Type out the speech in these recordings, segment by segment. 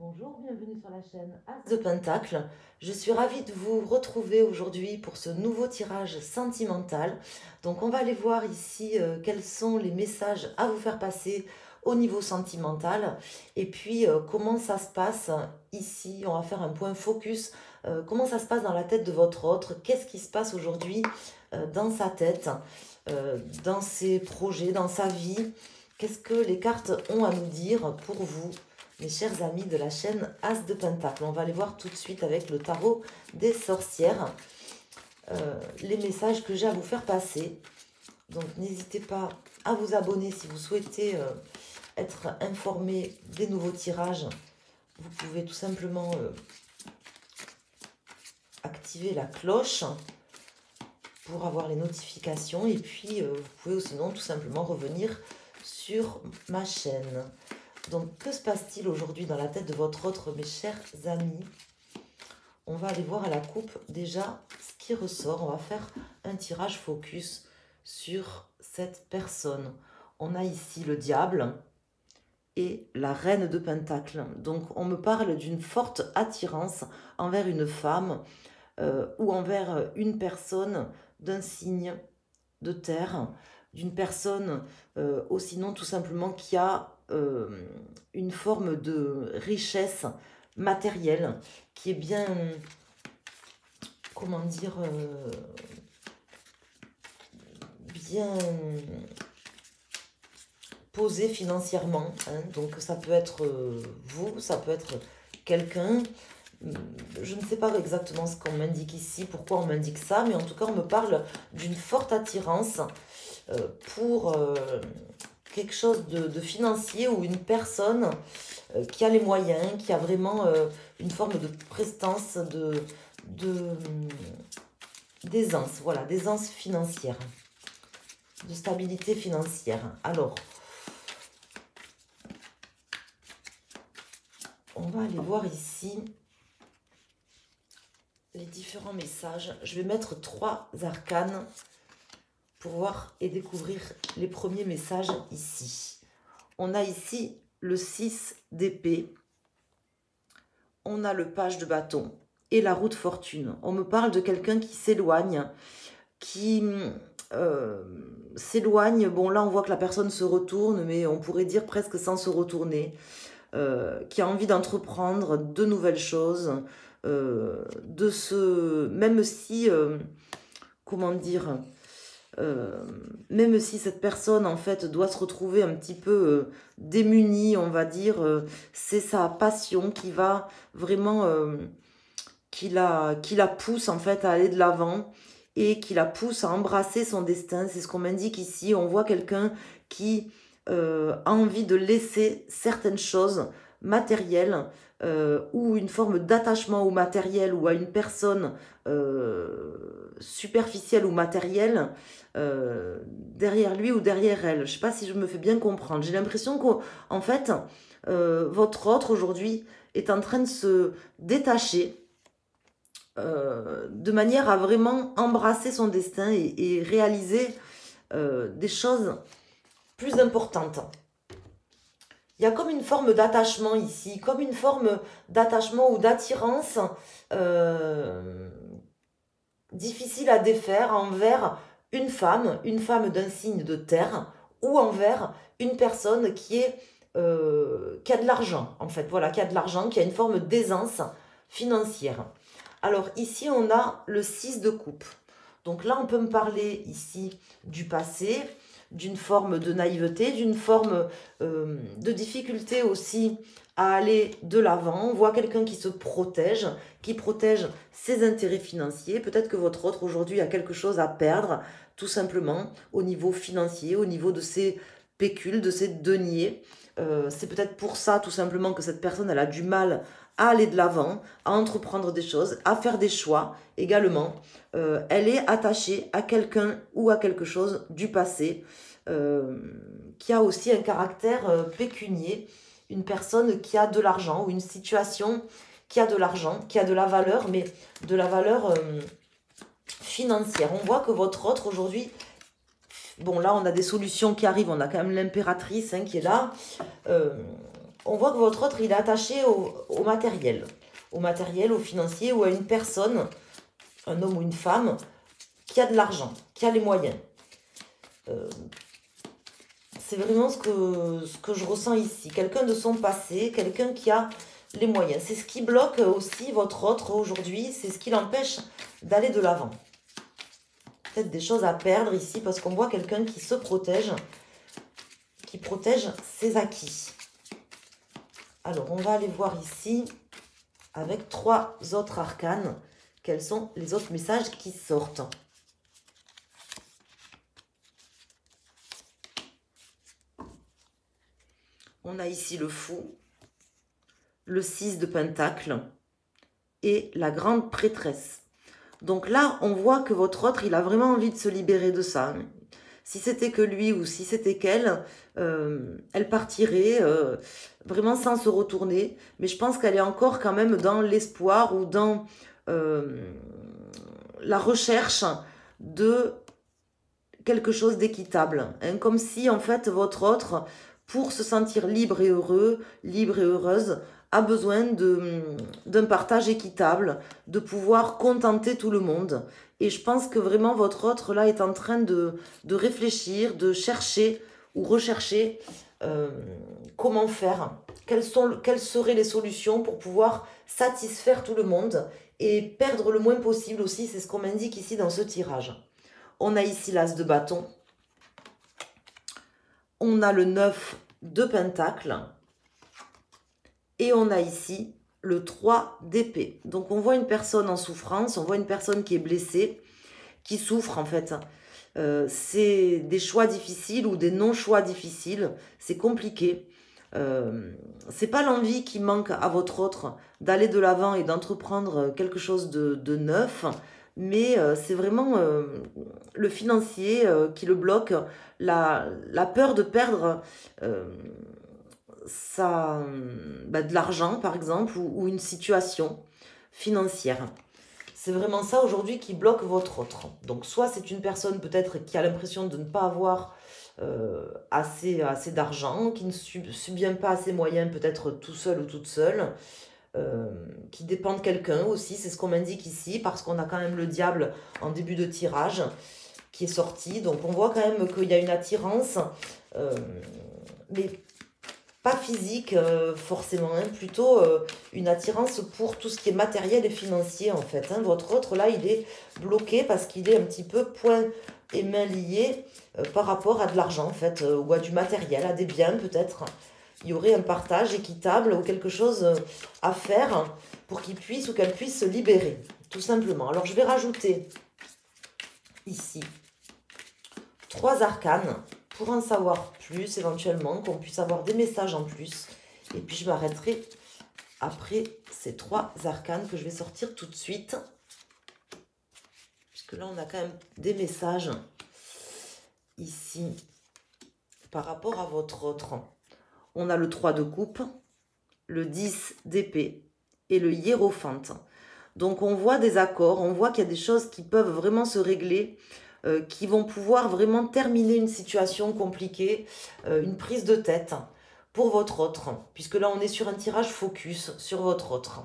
Bonjour, bienvenue sur la chaîne As de Pentacle. Je suis ravie de vous retrouver aujourd'hui pour ce nouveau tirage sentimental. Donc on va aller voir ici quels sont les messages à vous faire passer au niveau sentimental. Et puis comment ça se passe ici, on va faire un point focus. Comment ça se passe dans la tête de votre autre? Qu'est-ce qui se passe aujourd'hui dans sa tête, dans ses projets, dans sa vie? Qu'est-ce que les cartes ont à nous dire pour vous, mes chers amis de la chaîne As de Pentacle? On va aller voir tout de suite avec le tarot des sorcières les messages que j'ai à vous faire passer. Donc n'hésitez pas à vous abonner si vous souhaitez être informé des nouveaux tirages. Vous pouvez tout simplement activer la cloche pour avoir les notifications. Et puis vous pouvez sinon tout simplement revenir sur ma chaîne. Donc, que se passe-t-il aujourd'hui dans la tête de votre autre, mes chers amis? On va aller voir à la coupe déjà ce qui ressort. On va faire un tirage focus sur cette personne. On a ici le diable et la reine de Pentacle. Donc, on me parle d'une forte attirance envers une femme ou envers une personne d'un signe de terre, d'une personne ou sinon tout simplement qui a une forme de richesse matérielle qui est bien, comment dire, bien posée financièrement. Hein. Donc ça peut être vous, ça peut être quelqu'un. Je ne sais pas exactement ce qu'on m'indique ici, pourquoi on m'indique ça, mais en tout cas on me parle d'une forte attirance pour quelque chose de financier ou une personne qui a les moyens, qui a vraiment une forme de prestance, d'aisance, voilà, d'aisance financière, de stabilité financière. Alors, on va aller voir ici les différents messages. Je vais mettre 3 arcanes pour voir et découvrir les premiers messages ici. On a ici le 6 d'épée, on a le page de bâton et la roue de fortune. On me parle de quelqu'un qui s'éloigne, qui s'éloigne. Bon, là, on voit que la personne se retourne, mais on pourrait dire presque sans se retourner, qui a envie d'entreprendre de nouvelles choses, même si, comment dire, même si cette personne en fait doit se retrouver un petit peu démunie, on va dire, c'est sa passion qui va vraiment, qui la pousse en fait à aller de l'avant et qui la pousse à embrasser son destin. C'est ce qu'on m'indique ici. On voit quelqu'un qui a envie de laisser certaines choses matérielles ou une forme d'attachement au matériel ou à une personne superficielle ou matérielle derrière lui ou derrière elle. Je ne sais pas si je me fais bien comprendre. J'ai l'impression qu'en fait, votre autre aujourd'hui est en train de se détacher de manière à vraiment embrasser son destin et réaliser des choses plus importantes. Il y a comme une forme d'attachement ici, comme une forme d'attachement ou d'attirance difficile à défaire envers une femme d'un signe de terre ou envers une personne qui a de l'argent, en fait, voilà, qui a de l'argent, qui a une forme d'aisance financière. Alors ici, on a le 6 de coupe. Donc là, on peut me parler ici du passé, d'une forme de naïveté, d'une forme de difficulté aussi à aller de l'avant. On voit quelqu'un qui se protège, qui protège ses intérêts financiers. Peut-être que votre autre aujourd'hui a quelque chose à perdre, tout simplement, au niveau financier, au niveau de ses pécules, de ses deniers. C'est peut-être pour ça, tout simplement, que cette personne, elle a du mal à aller de l'avant, à entreprendre des choses, à faire des choix également. Elle est attachée à quelqu'un ou à quelque chose du passé qui a aussi un caractère pécunier, une personne qui a de l'argent ou une situation qui a de l'argent, qui a de la valeur, mais de la valeur financière. On voit que votre autre aujourd'hui, bon là on a des solutions qui arrivent, on a quand même l'impératrice qui est là. On voit que votre autre, il est attaché au matériel. Au matériel, au financier ou à une personne, un homme ou une femme, qui a de l'argent, qui a les moyens. C'est vraiment ce que je ressens ici. Quelqu'un de son passé, quelqu'un qui a les moyens. C'est ce qui bloque aussi votre autre aujourd'hui. C'est ce qui l'empêche d'aller de l'avant. Peut-être des choses à perdre ici parce qu'on voit quelqu'un qui se protège, qui protège ses acquis. Alors, on va aller voir ici avec 3 autres arcanes. Quels sont les autres messages qui sortent? On a ici le fou, le 6 de pentacle et la grande prêtresse. Donc là, on voit que votre autre, il a vraiment envie de se libérer de ça. Si c'était que lui ou si c'était qu'elle, elle partirait vraiment sans se retourner. Mais je pense qu'elle est encore quand même dans l'espoir ou dans la recherche de quelque chose d'équitable. Hein, comme si, en fait, votre autre, pour se sentir libre et heureux, libre et heureuse, a besoin d'un partage équitable, de pouvoir contenter tout le monde. Et je pense que vraiment votre autre là est en train de réfléchir, de chercher ou rechercher comment faire, quelles seraient les solutions pour pouvoir satisfaire tout le monde et perdre le moins possible aussi, c'est ce qu'on m'indique ici dans ce tirage. On a ici l'as de bâton, on a le 9 de pentacle, et on a ici le 3 d'épée. Donc on voit une personne en souffrance, on voit une personne qui est blessée, qui souffre en fait. C'est des choix difficiles ou des non-choix difficiles, c'est compliqué. C'est pas l'envie qui manque à votre autre d'aller de l'avant et d'entreprendre quelque chose de neuf, mais c'est vraiment le financier qui le bloque, la peur de perdre de l'argent par exemple ou une situation financière. C'est vraiment ça aujourd'hui qui bloque votre autre. Donc soit c'est une personne peut-être qui a l'impression de ne pas avoir assez d'argent, qui ne subvient pas à ses moyens peut-être tout seul ou toute seule, qui dépend de quelqu'un aussi, c'est ce qu'on m'indique ici, parce qu'on a quand même le diable en début de tirage qui est sorti. Donc on voit quand même qu'il y a une attirance, mais pas physique forcément, hein, plutôt une attirance pour tout ce qui est matériel et financier en fait. Hein. Votre autre là, il est bloqué parce qu'il est un petit peu poing et main liés par rapport à de l'argent en fait, ou à du matériel, à des biens peut-être. Il y aurait un partage équitable ou quelque chose à faire pour qu'il puisse ou qu'elle puisse se libérer, tout simplement. Alors je vais rajouter ici 3 arcanes pour en savoir plus éventuellement, qu'on puisse avoir des messages en plus. Et puis je m'arrêterai après ces 3 arcanes que je vais sortir tout de suite. Puisque là on a quand même des messages ici par rapport à votre autre. On a le 3 de coupe, le 10 d'épée et le hiérophante. Donc on voit des accords, on voit qu'il y a des choses qui peuvent vraiment se régler, qui vont pouvoir vraiment terminer une situation compliquée, une prise de tête pour votre autre, puisque là on est sur un tirage focus sur votre autre.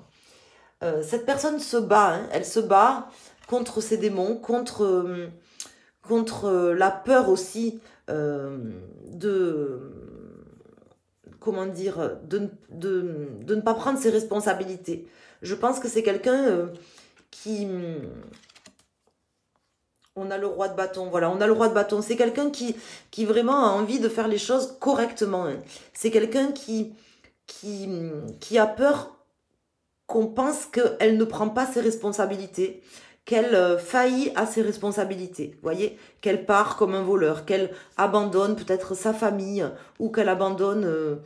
Cette personne se bat, hein, elle se bat contre ses démons, contre la peur aussi comment dire, de ne pas prendre ses responsabilités. Je pense que c'est quelqu'un qui... On a le roi de bâton, voilà, on a le roi de bâton. C'est quelqu'un qui vraiment a envie de faire les choses correctement. Hein. C'est quelqu'un qui a peur qu'on pense qu'elle ne prend pas ses responsabilités, qu'elle faillit à ses responsabilités, vous voyez, qu'elle part comme un voleur, qu'elle abandonne peut-être sa famille, ou qu'elle abandonne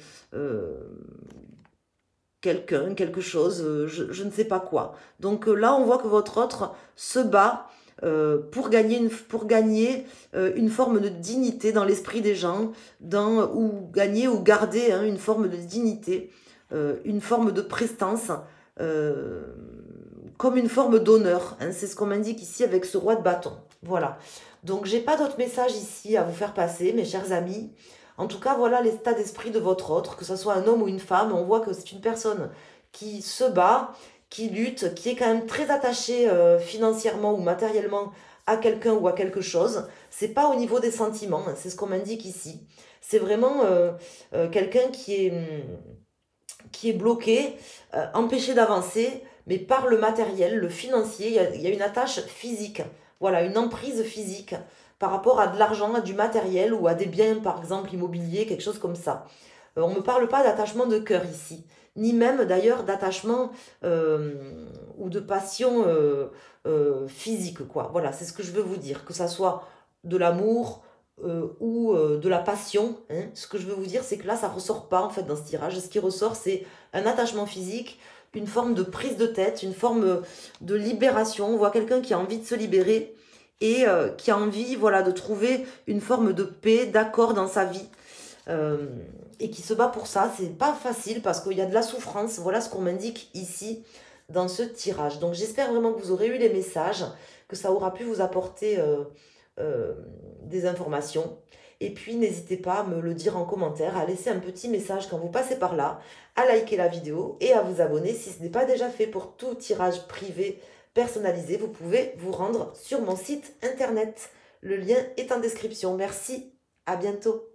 quelqu'un, quelque chose, je ne sais pas quoi. Donc là, on voit que votre autre se bat pour gagner une forme de dignité dans l'esprit des gens, ou gagner ou garder hein, une forme de dignité, une forme de prestance, comme une forme d'honneur. Hein, c'est ce qu'on m'indique ici avec ce roi de bâton. Voilà. Donc, j'ai pas d'autres messages ici à vous faire passer, mes chers amis. En tout cas, voilà l'état d'esprit de votre autre, que ce soit un homme ou une femme. On voit que c'est une personne qui se bat, qui lutte, qui est quand même très attachée financièrement ou matériellement à quelqu'un ou à quelque chose. C'est pas au niveau des sentiments, hein, c'est ce qu'on m'indique ici. C'est vraiment quelqu'un qui est bloqué, empêché d'avancer, mais par le matériel, le financier, il y a une attache physique, voilà, une emprise physique par rapport à de l'argent, à du matériel ou à des biens, par exemple immobiliers, quelque chose comme ça. On ne me parle pas d'attachement de cœur ici, ni même d'ailleurs d'attachement ou de passion physique, quoi. Voilà, c'est ce que je veux vous dire, que ça soit de l'amour ou de la passion, hein. Ce que je veux vous dire, c'est que là, ça ressort pas en fait dans ce tirage. Ce qui ressort, c'est un attachement physique, une forme de prise de tête, une forme de libération. On voit quelqu'un qui a envie de se libérer et qui a envie, voilà, de trouver une forme de paix, d'accord dans sa vie. Euh, et qui se bat pour ça. C'est pas facile parce qu'il y a de la souffrance. Voilà ce qu'on m'indique ici dans ce tirage. Donc j'espère vraiment que vous aurez eu les messages, que ça aura pu vous apporter euh, des informations. Et puis n'hésitez pas à me le dire en commentaire, à laisser un petit message quand vous passez par là, à liker la vidéo et à vous abonner si ce n'est pas déjà fait. Pour tout tirage privé personnalisé, vous pouvez vous rendre sur mon site internet. Le lien est en description. Merci, à bientôt.